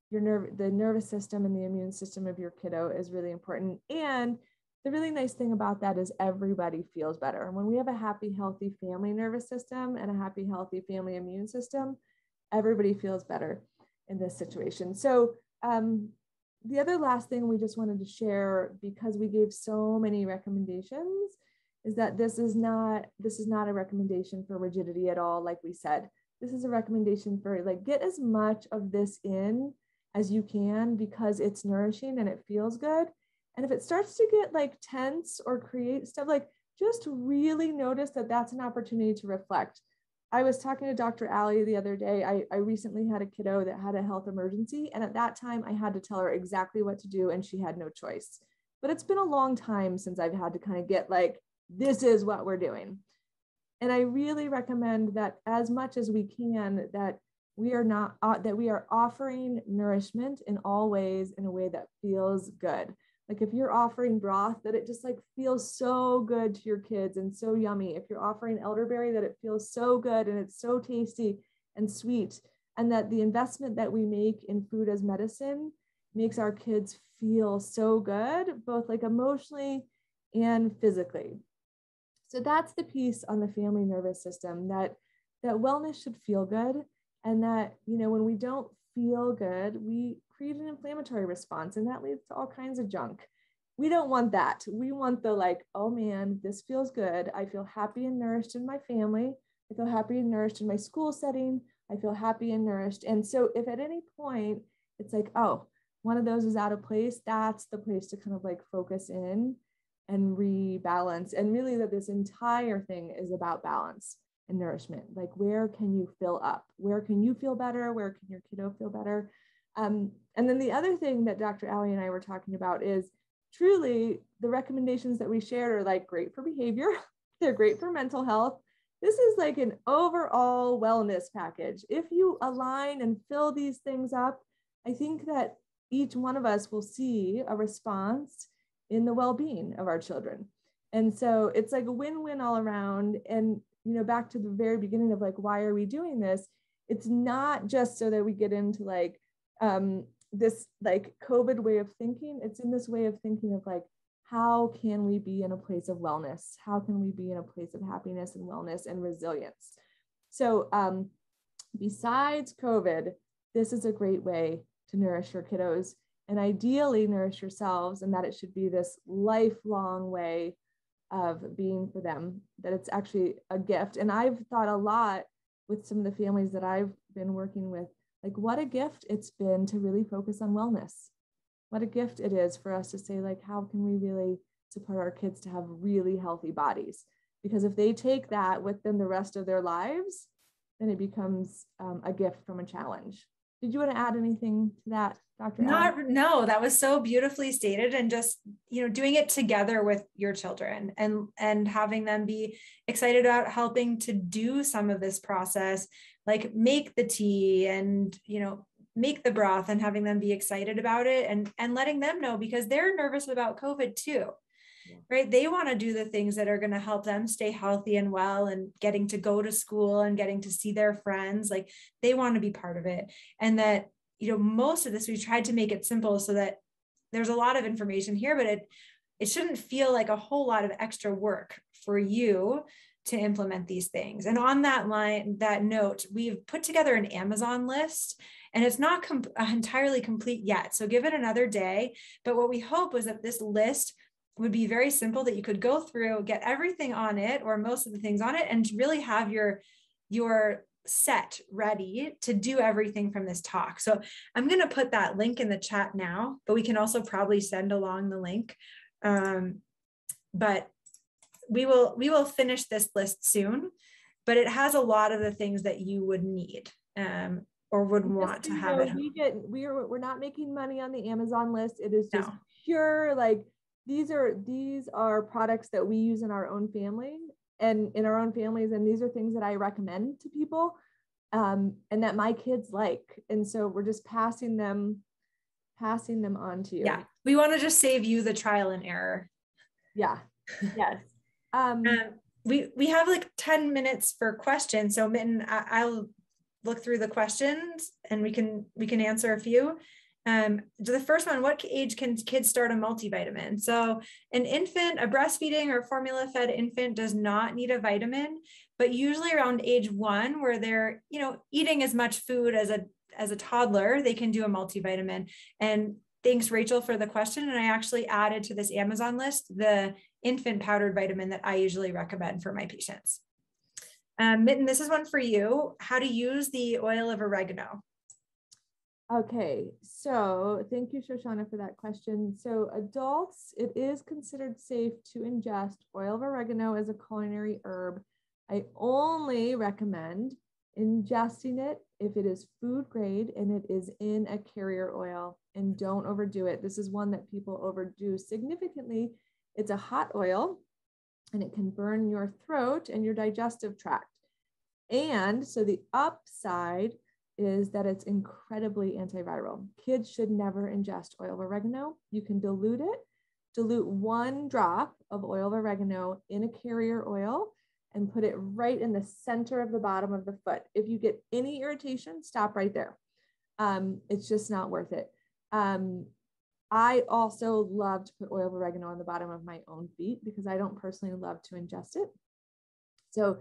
the nervous system and the immune system of your kiddo is really important. And the really nice thing about that is everybody feels better. And when we have a happy, healthy family nervous system and a happy, healthy family immune system, everybody feels better in this situation. So the other last thing we just wanted to share, because we gave so many recommendations, is that this is not a recommendation for rigidity at all. Like we said, this is a recommendation for like, get as much of this in as you can because it's nourishing and it feels good. And if it starts to get like tense or create stuff, like just really notice that that's an opportunity to reflect. I was talking to Dr. Ali the other day. I recently had a kiddo that had a health emergency. And at that time, I had to tell her exactly what to do and she had no choice. But it's been a long time since I've had to kind of get like, this is what we're doing. And I really recommend that as much as we can, that we are not, that we are offering nourishment in all ways in a way that feels good. Like if you're offering broth, that it just like feels so good to your kids and so yummy. If you're offering elderberry, that it feels so good and it's so tasty and sweet. And that the investment that we make in food as medicine makes our kids feel so good, both like emotionally and physically. So that's the piece on the family nervous system, that wellness should feel good. And that, you know, when we don't feel good, we create an inflammatory response, and that leads to all kinds of junk. We don't want that. We want the like, oh man, this feels good. I feel happy and nourished in my family. I feel happy and nourished in my school setting. I feel happy and nourished. And so if at any point it's like, oh, one of those is out of place, that's the place to kind of like focus in and rebalance. And really that this entire thing is about balance and nourishment. Like, where can you fill up? Where can you feel better? Where can your kiddo feel better? And then the other thing that Dr. Ali and I were talking about is truly the recommendations that we shared are like great for behavior. They're great for mental health. This is like an overall wellness package. If you align and fill these things up, I think that each one of us will see a response in the well-being of our children. And so it's like a win-win all around. And, you know, back to the very beginning of like, why are we doing this? It's not just so that we get into like this like COVID way of thinking. It's in this way of thinking of like, how can we be in a place of wellness? How can we be in a place of happiness and wellness and resilience? So besides COVID, this is a great way to nourish your kiddos and ideally nourish yourselves, and that it should be this lifelong way of being for them, that it's actually a gift. And I've thought a lot with some of the families that I've been working with, like what a gift it's been to really focus on wellness. What a gift it is for us to say, like, how can we really support our kids to have really healthy bodies? Because if they take that with them the rest of their lives, then it becomes a gift from a challenge. Did you want to add anything to that, Dr. Allen? No, that was so beautifully stated. And just, you know, doing it together with your children and having them be excited about helping to do some of this process, like make the tea and, you know, make the broth, and having them be excited about it and letting them know, because they're nervous about COVID too, right? They want to do the things that are going to help them stay healthy and well, and getting to go to school and getting to see their friends. Like they want to be part of it. And that, you know, most of this, we tried to make it simple so that there's a lot of information here, but it shouldn't feel like a whole lot of extra work for you to implement these things. And on that note, we've put together an Amazon list, and it's not entirely complete yet. So give it another day. But what we hope was that this list would be very simple, that you could go through, get everything on it, or most of the things on it, and really have your set ready to do everything from this talk. So I'm going to put that link in the chat now, but we can also probably send along the link. But we will finish this list soon, but it has a lot of the things that you would need or would want to have it. We're not making money on the Amazon list. It is just pure, like, these are products that we use in our own family and in our own families. And these are things that I recommend to people and that my kids like. And so we're just passing them on to you. Yeah. We want to just save you the trial and error. Yeah. Yes. We have like 10 minutes for questions. So Mitten, I'll look through the questions and we can answer a few. The first one, what age can kids start a multivitamin? So an infant, a breastfeeding or formula fed infant does not need a vitamin, but usually around age 1, where they're, you know, eating as much food as a toddler, they can do a multivitamin. And thanks, Rachel, for the question. And I actually added to this Amazon list the infant powdered vitamin that I usually recommend for my patients. Mitten, this is one for you. How to use the oil of oregano. Okay, so thank you, Shoshana, for that question. So adults, it is considered safe to ingest oil of oregano as a culinary herb. I only recommend ingesting it if it is food grade and it is in a carrier oil, and don't overdo it. This is one that people overdo significantly. It's a hot oil and it can burn your throat and your digestive tract. And so the upside is that it's incredibly antiviral. Kids should never ingest oil of oregano. You can dilute it, dilute 1 drop of oil of oregano in a carrier oil and put it right in the center of the bottom of the foot. If you get any irritation, stop right there. It's just not worth it. I also love to put oil of oregano on the bottom of my own feet because I don't personally love to ingest it. So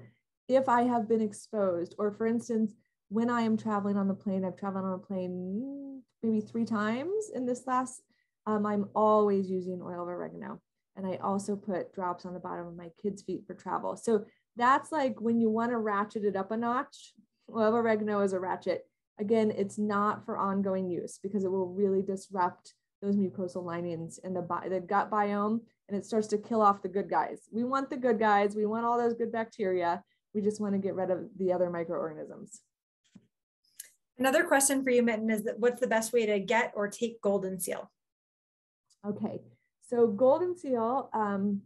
if I have been exposed, or for instance, when I am traveling on the plane, I've traveled on a plane maybe 3 times in this last, I'm always using oil of oregano. And I also put drops on the bottom of my kids' feet for travel. So that's like when you want to ratchet it up a notch, oil of oregano is a ratchet. Again, it's not for ongoing use because it will really disrupt those mucosal linings in the gut biome, and it starts to kill off the good guys. We want the good guys. We want all those good bacteria. We just want to get rid of the other microorganisms. Another question for you, Mitten, is that what's the best way to get or take Goldenseal? Okay, so Goldenseal,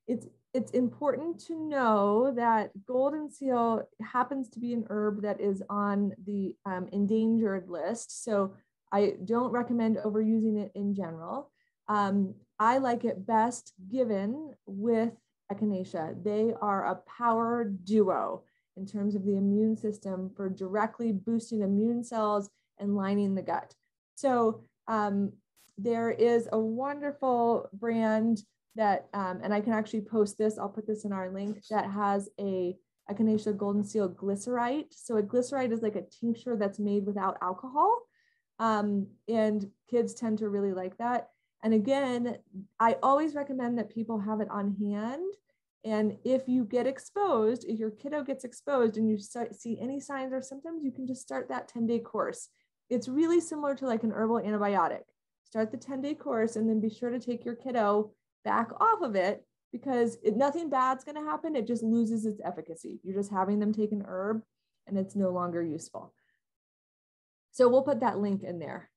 it's important to know that Goldenseal happens to be an herb that is on the endangered list. So I don't recommend overusing it in general. I like it best given with echinacea. They are a power duo in terms of the immune system for directly boosting immune cells and lining the gut. So there is a wonderful brand that, and I can actually post this, I'll put this in our link, that has a echinacea Goldenseal glycerite. So a glycerite is like a tincture that's made without alcohol. And kids tend to really like that. And again, I always recommend that people have it on hand. And if you get exposed, if your kiddo gets exposed and you see any signs or symptoms, you can just start that 10-day course. It's really similar to like an herbal antibiotic. Start the 10-day course and then be sure to take your kiddo back off of it because nothing bad's going to happen. It just loses its efficacy. You're just having them take an herb and it's no longer useful. So we'll put that link in there.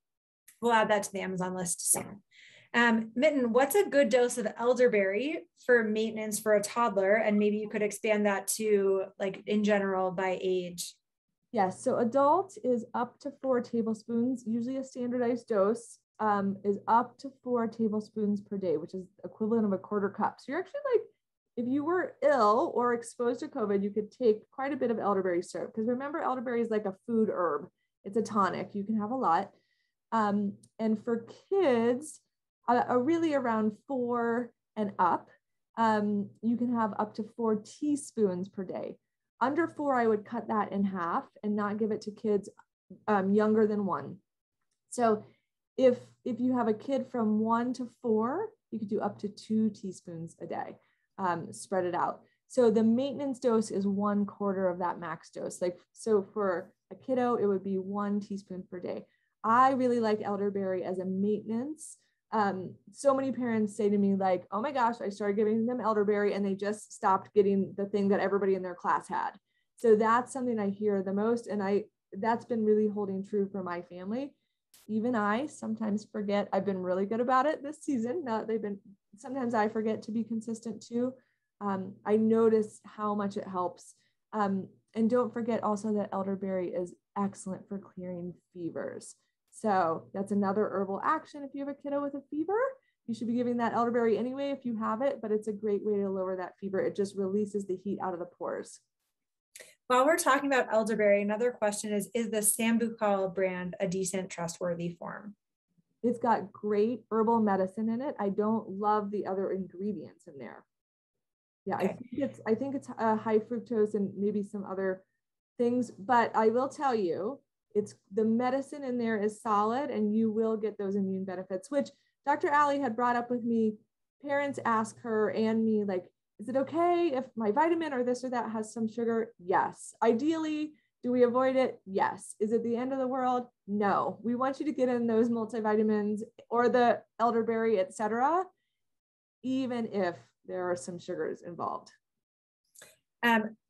We'll add that to the Amazon list soon. Mitten, what's a good dose of elderberry for maintenance for a toddler? And maybe you could expand that to like in general by age. Yes, so adult is up to 4 tablespoons. Usually a standardized dose is up to 4 tablespoons per day, which is equivalent of a 1/4 cup. So you're actually like, if you were ill or exposed to COVID, you could take quite a bit of elderberry syrup because remember, elderberry is like a food herb. It's a tonic. You can have a lot. And for kids, really around 4 and up, you can have up to 4 teaspoons per day. Under 4, I would cut that in half and not give it to kids younger than 1. So if you have a kid from 1 to 4, you could do up to 2 teaspoons a day, spread it out. So the maintenance dose is 1/4 of that max dose. Like, so for a kiddo, it would be 1 teaspoon per day. I really like elderberry as a maintenance. So many parents say to me like, oh my gosh, I started giving them elderberry and they just stopped getting the thing that everybody in their class had. So that's something I hear the most. And that's been really holding true for my family. Even I sometimes forget. I've been really good about it this season. Sometimes I forget to be consistent too. I notice how much it helps. And don't forget also that elderberry is excellent for clearing fevers. So that's another herbal action. If you have a kiddo with a fever, you should be giving that elderberry anyway if you have it, but it's a great way to lower that fever. It just releases the heat out of the pores. While we're talking about elderberry, another question is the Sambucol brand a decent, trustworthy form? It's got great herbal medicine in it. I don't love the other ingredients in there. Yeah, okay. I think it's high fructose and maybe some other things, but I will tell you, the medicine in there is solid and you will get those immune benefits, which Dr. Ali had brought up with me. Parents ask her and me, like, is it okay if my vitamin or this or that has some sugar? Yes. Ideally, do we avoid it? Yes. Is it the end of the world? No. We want you to get in those multivitamins or the elderberry, etc., even if there are some sugars involved.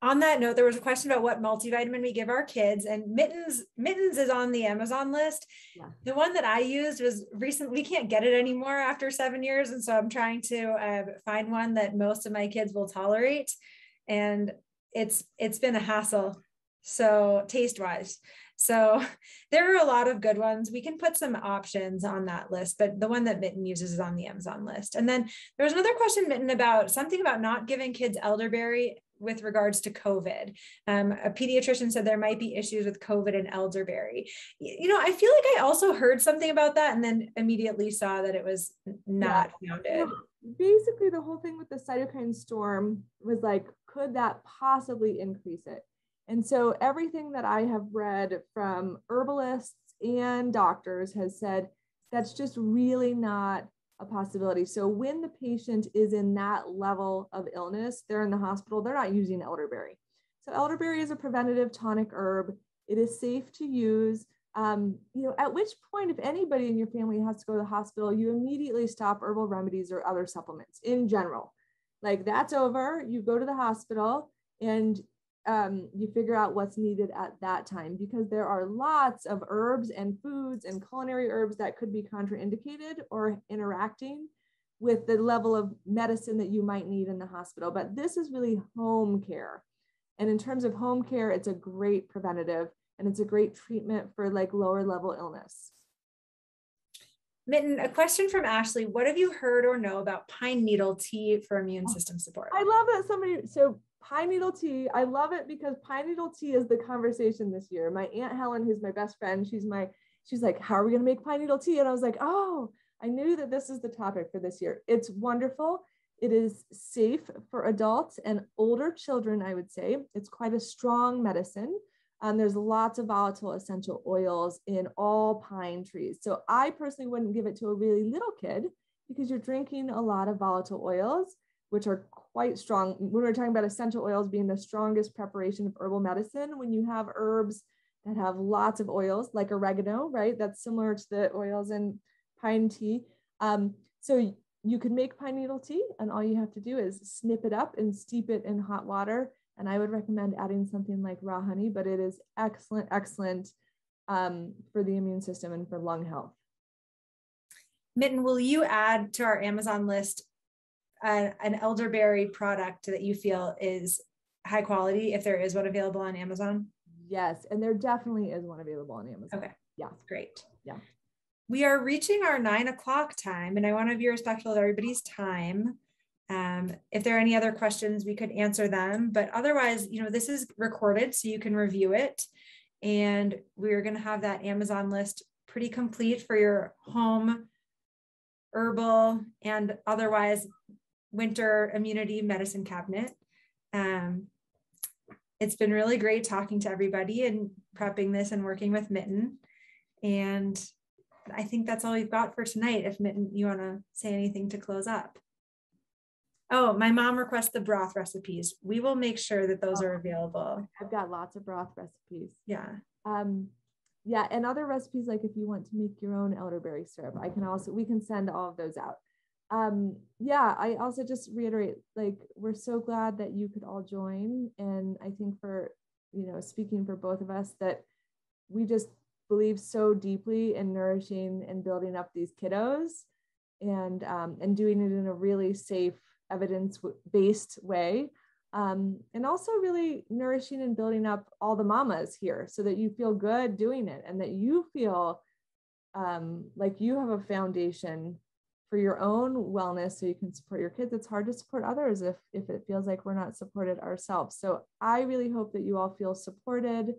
On that note, there was a question about what multivitamin we give our kids, and Mittens is on the Amazon list. Yeah. The one that I used was recent. We can't get it anymore after 7 years. And so I'm trying to find one that most of my kids will tolerate. And it's been a hassle. So taste wise. So there are a lot of good ones. We can put some options on that list, but the one that Mitten uses is on the Amazon list. And then there was another question, Mitten, about something about not giving kids elderberry with regards to COVID. A pediatrician said there might be issues with COVID and elderberry. I feel like I also heard something about that and then immediately saw that it was not founded. Basically, the whole thing with the cytokine storm was like, could that possibly increase it? And so everything that I have read from herbalists and doctors has said that's just really not a possibility. So when the patient is in that level of illness, they're in the hospital, they're not using elderberry. So elderberry is a preventative tonic herb. It is safe to use. At which point, if anybody in your family has to go to the hospital, you immediately stop herbal remedies or other supplements in general. Like that's over, you go to the hospital and you figure out what's needed at that time, because there are lots of herbs and foods and culinary herbs that could be contraindicated or interacting with the level of medicine that you might need in the hospital. But this is really home care. And in terms of home care, it's a great preventative and it's a great treatment for like lower level illness. Mitten, a question from Ashley. What have you heard or know about pine needle tea for immune system support? I love that so pine needle tea, I love it because pine needle tea is the conversation this year. My Aunt Helen, who's my best friend, she's like, how are we going to make pine needle tea? And I was like, oh, I knew that this is the topic for this year. It's wonderful. It is safe for adults and older children, I would say. It's quite a strong medicine. There's lots of volatile essential oils in all pine trees. So I personally wouldn't give it to a really little kid because you're drinking a lot of volatile oils, which are quite strong. When we're talking about essential oils being the strongest preparation of herbal medicine, when you have herbs that have lots of oils, like oregano, right? That's similar to the oils in pine tea. So you could make pine needle tea, and all you have to do is snip it up and steep it in hot water. And I would recommend adding something like raw honey, but it is excellent, excellent for the immune system and for lung health. Mitten, will you add to our Amazon list an elderberry product that you feel is high quality if there is one available on Amazon? Yes, and there definitely is one available on Amazon. Okay, yeah, great. Yeah. We are reaching our 9 o'clock time, and I want to be respectful of everybody's time. If there are any other questions, we could answer them, but otherwise, this is recorded so you can review it. And we're going to have that Amazon list pretty complete for your home herbal and otherwise winter immunity medicine cabinet. It's been really great talking to everybody and prepping this and working with Mitten. And I think that's all we've got for tonight. If Mitten, you want to say anything to close up? Oh, my mom requests the broth recipes. We will make sure that those are available. I've got lots of broth recipes. Yeah. Yeah. And other recipes, like if you want to make your own elderberry syrup, we can send all of those out. Yeah. I also just reiterate, like, we're so glad that you could all join. And I think for, speaking for both of us, that we just believe so deeply in nourishing and building up these kiddos and doing it in a really safe, evidence-based way, and also really nourishing and building up all the mamas here so that you feel good doing it and that you feel like you have a foundation for your own wellness so you can support your kids. It's hard to support others if it feels like we're not supported ourselves. So I really hope that you all feel supported.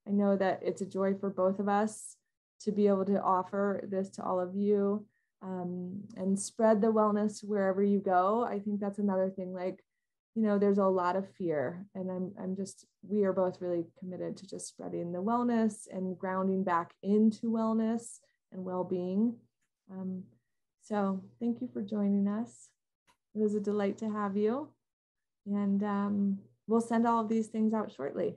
I know that it's a joy for both of us to be able to offer this to all of you. And spread the wellness wherever you go. I think that's another thing, like, there's a lot of fear, and we are both really committed to just spreading the wellness and grounding back into wellness and well-being. So thank you for joining us. It was a delight to have you, and we'll send all of these things out shortly.